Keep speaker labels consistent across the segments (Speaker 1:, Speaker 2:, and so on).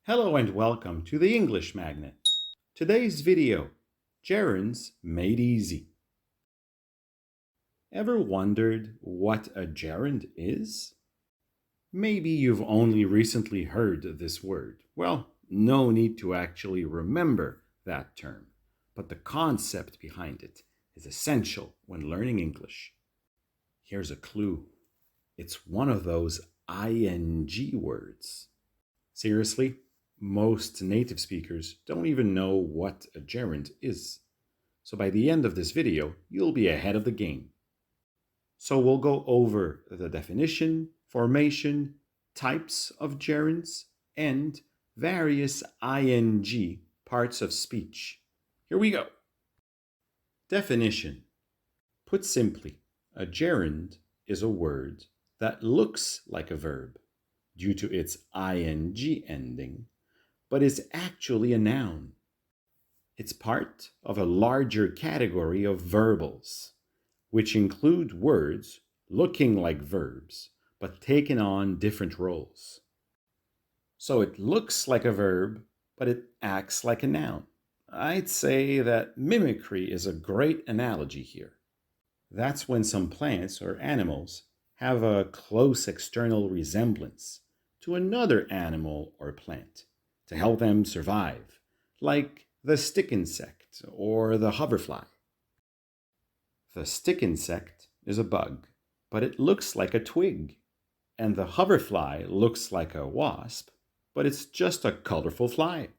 Speaker 1: Hello and welcome to the English Magnet. Today's video, Gerunds Made Easy. Ever wondered what a gerund is? Maybe you've only recently heard this word. Well, no need to actually remember that term, but the concept behind it is essential when learning English. Here's a clue. It's one of those ing words. Seriously? Most native speakers don't even know what a gerund is. So by the end of this video, you'll be ahead of the game. So we'll go over the definition, formation, types of gerunds, and various ing parts of speech. Here we go. Definition. Put simply, a gerund is a word that looks like a verb due to its ing ending, but is actually a noun. It's part of a larger category of verbals, which include words looking like verbs, but taking on different roles. So it looks like a verb, but it acts like a noun. I'd say that mimicry is a great analogy here. That's when some plants or animals have a close external resemblance to another animal or plant to help them survive, like the stick insect or the hoverfly. The stick insect is a bug, but it looks like a twig, and the hoverfly looks like a wasp, but it's just a colorful fly.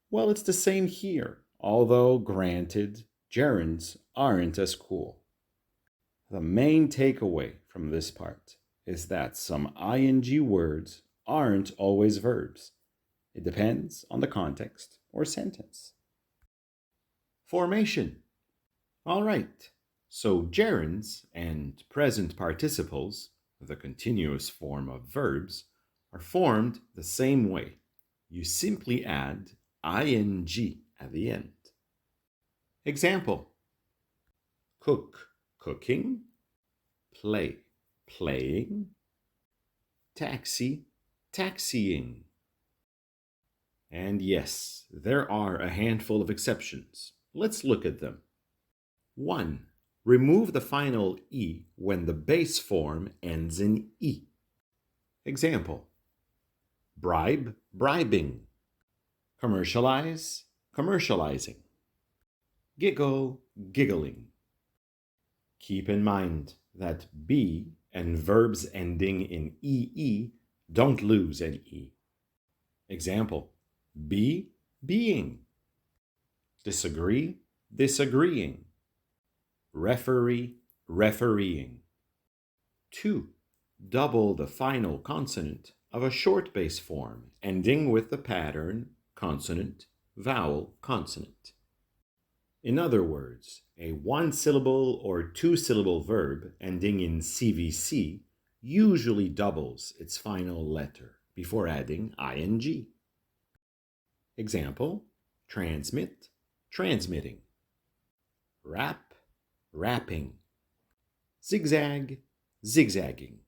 Speaker 1: Well, it's the same here, although granted, gerunds aren't as cool. The main takeaway from this part is that some ing words aren't always verbs. It depends on the context or sentence. Formation. All right, so gerunds and present participles, the continuous form of verbs, are formed the same way. You simply add ing at the end. Example: cook, cooking; play, playing; taxi, taxiing. And yes, there are a handful of exceptions. Let's look at them. 1. Remove the final E when the base form ends in E. Example: bribe, bribing; commercialize, commercializing; giggle, giggling. Keep in mind that be and verbs ending in EE don't lose an E. Example: be, being; disagree, disagreeing; referee, refereeing. 2. Double the final consonant of a short base form ending with the pattern consonant, vowel, consonant. In other words, a one-syllable or two-syllable verb ending in CVC usually doubles its final letter before adding ing. Example: transmit, transmitting; wrap, wrapping; zigzag, zigzagging.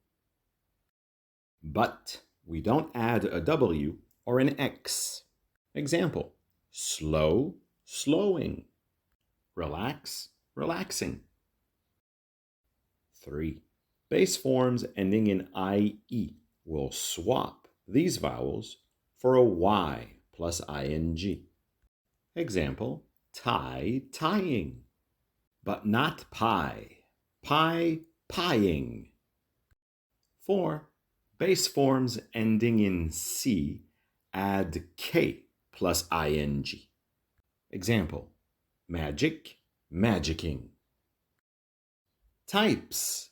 Speaker 1: But we don't add a W or an X. Example: slow, slowing; relax, relaxing. 3. Base forms ending in IE will swap these vowels for a Y plus ing. Example: tie, tying; but not pie, pie, pieing. 4. Base forms ending in C add K plus ing. Example: magic, magicking. Types.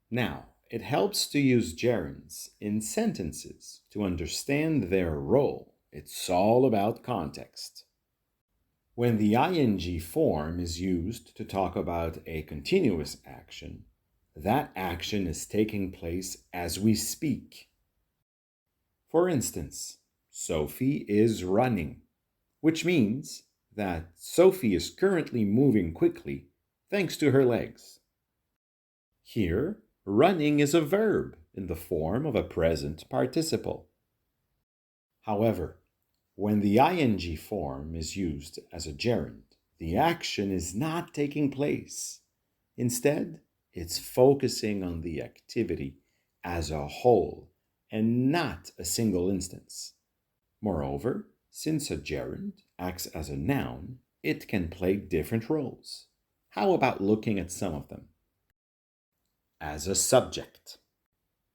Speaker 1: Now, it helps to use gerunds in sentences to understand their role. It's all about context. When the ing form is used to talk about a continuous action, that action is taking place as we speak. For instance, Sophie is running, which means that Sophie is currently moving quickly thanks to her legs. Here, running is a verb in the form of a present participle. However, when the ing form is used as a gerund, the action is not taking place. Instead, it's focusing on the activity as a whole and not a single instance. Moreover, since a gerund acts as a noun, it can play different roles. How about looking at some of them? As a subject.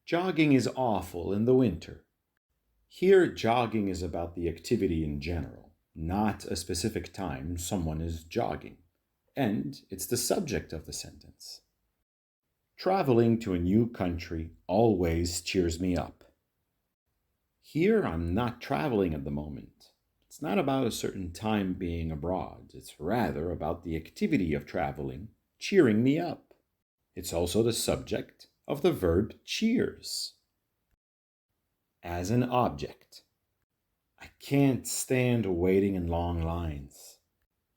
Speaker 1: Jogging is awful in the winter. Here, jogging is about the activity in general, not a specific time someone is jogging. And it's the subject of the sentence. Traveling to a new country always cheers me up. Here, I'm not traveling at the moment. It's not about a certain time being abroad. It's rather about the activity of traveling cheering me up. It's also the subject of the verb cheers. As an object. I can't stand waiting in long lines.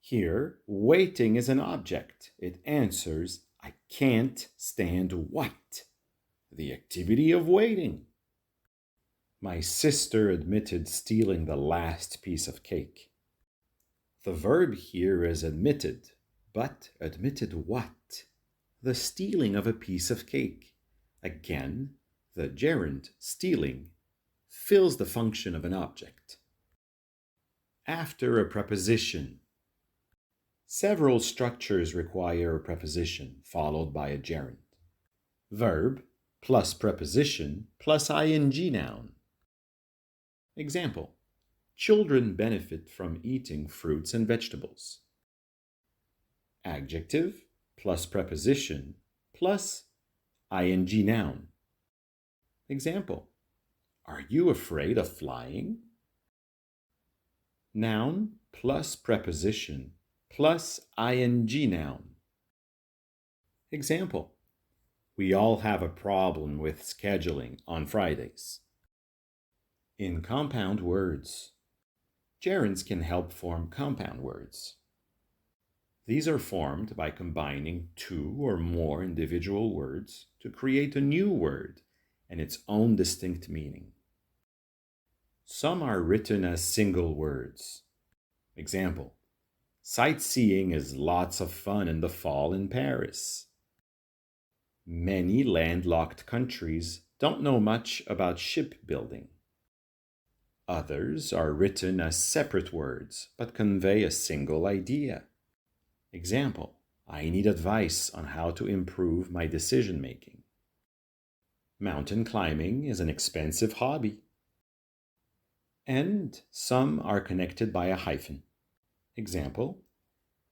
Speaker 1: Here, waiting is an object. It answers, I can't stand what? The activity of waiting. My sister admitted stealing the last piece of cake. The verb here is admitted, but admitted what? The stealing of a piece of cake. Again, the gerund stealing fills the function of an object. After a preposition. Several structures require a preposition followed by a gerund. Verb plus preposition plus ing noun. Example: children benefit from eating fruits and vegetables. Adjective plus preposition plus ing noun. Example: are you afraid of flying? Noun plus preposition plus ing noun. Example: we all have a problem with scheduling on Fridays. In compound words. Gerunds can help form compound words. These are formed by combining two or more individual words to create a new word and its own distinct meaning. Some are written as single words. Example: sightseeing is lots of fun in the fall in Paris. Many landlocked countries don't know much about shipbuilding. Others are written as separate words but convey a single idea. Example: I need advice on how to improve my decision making. Mountain climbing is an expensive hobby. And some are connected by a hyphen. Example: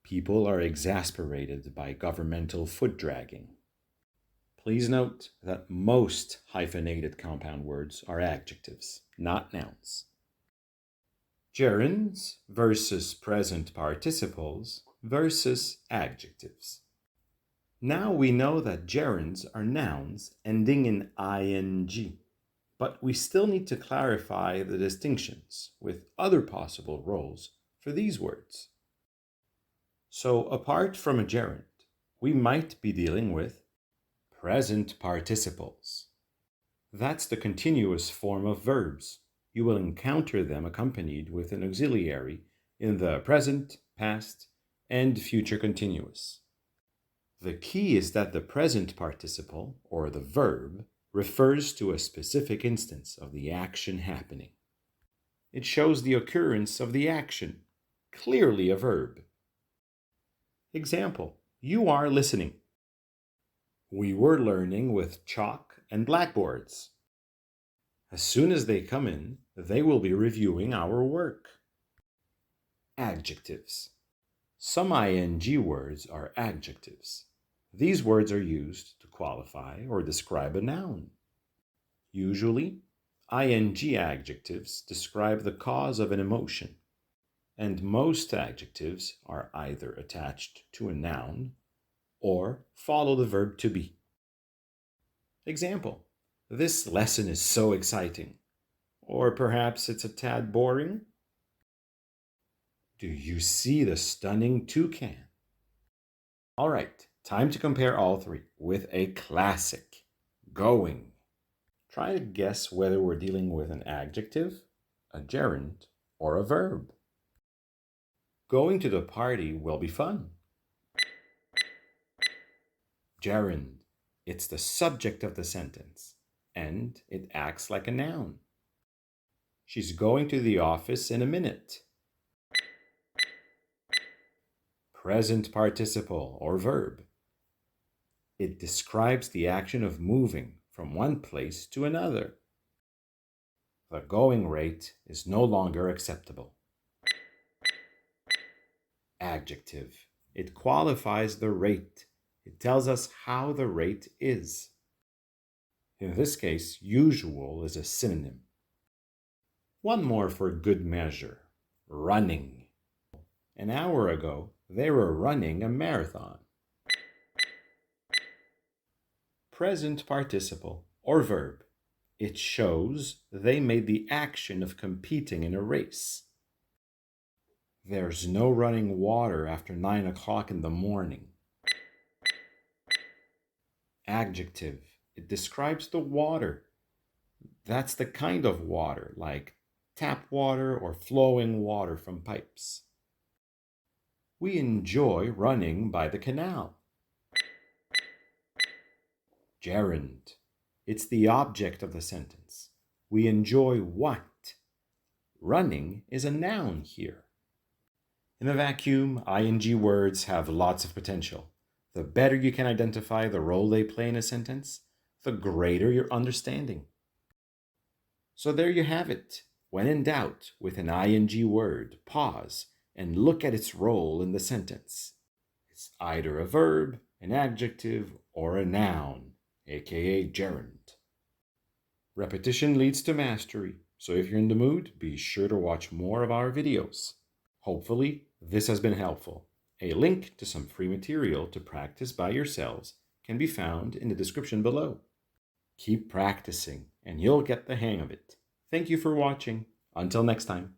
Speaker 1: people are exasperated by governmental foot dragging. Please note that most hyphenated compound words are adjectives, not nouns. Gerunds versus present participles versus adjectives. Now we know that gerunds are nouns ending in ing, but we still need to clarify the distinctions with other possible roles for these words. So apart from a gerund, we might be dealing with present participles. That's the continuous form of verbs. You will encounter them accompanied with an auxiliary in the present, past, and future continuous. The key is that the present participle, or the verb, refers to a specific instance of the action happening. It shows the occurrence of the action, clearly a verb. Example: you are listening. We were learning with chalk and blackboards. As soon as they come in, they will be reviewing our work. Adjectives. Some ing words are adjectives. These words are used to qualify or describe a noun. Usually, ing adjectives describe the cause of an emotion, and most adjectives are either attached to a noun or follow the verb to be. Example: this lesson is so exciting. Or perhaps it's a tad boring. Do you see the stunning toucan? All right, time to compare all three with a classic, going. Try to guess whether we're dealing with an adjective, a gerund, or a verb. Going to the party will be fun. Gerund. It's the subject of the sentence, and it acts like a noun. She's going to the office in a minute. Present participle or verb. It describes the action of moving from one place to another. The going rate is no longer acceptable. Adjective. It qualifies the rate. It tells us how the rate is. In this case, usual is a synonym. One more for good measure. Running. An hour ago, they were running a marathon. Present participle or verb. It shows they made the action of competing in a race. There's no running water after 9 o'clock in the morning. Adjective. It describes the water. That's the kind of water, like tap water or flowing water from pipes. We enjoy running by the canal. Gerund. It's the object of the sentence. We enjoy what? Running is a noun here. In a vacuum, ing words have lots of potential. The better you can identify the role they play in a sentence, the greater your understanding. So there you have it. When in doubt with an ing word, pause and look at its role in the sentence. It's either a verb, an adjective, or a noun, aka gerund. Repetition leads to mastery, so if you're in the mood, be sure to watch more of our videos. Hopefully, this has been helpful. A link to some free material to practice by yourselves can be found in the description below. Keep practicing, and you'll get the hang of it. Thank you for watching. Until next time.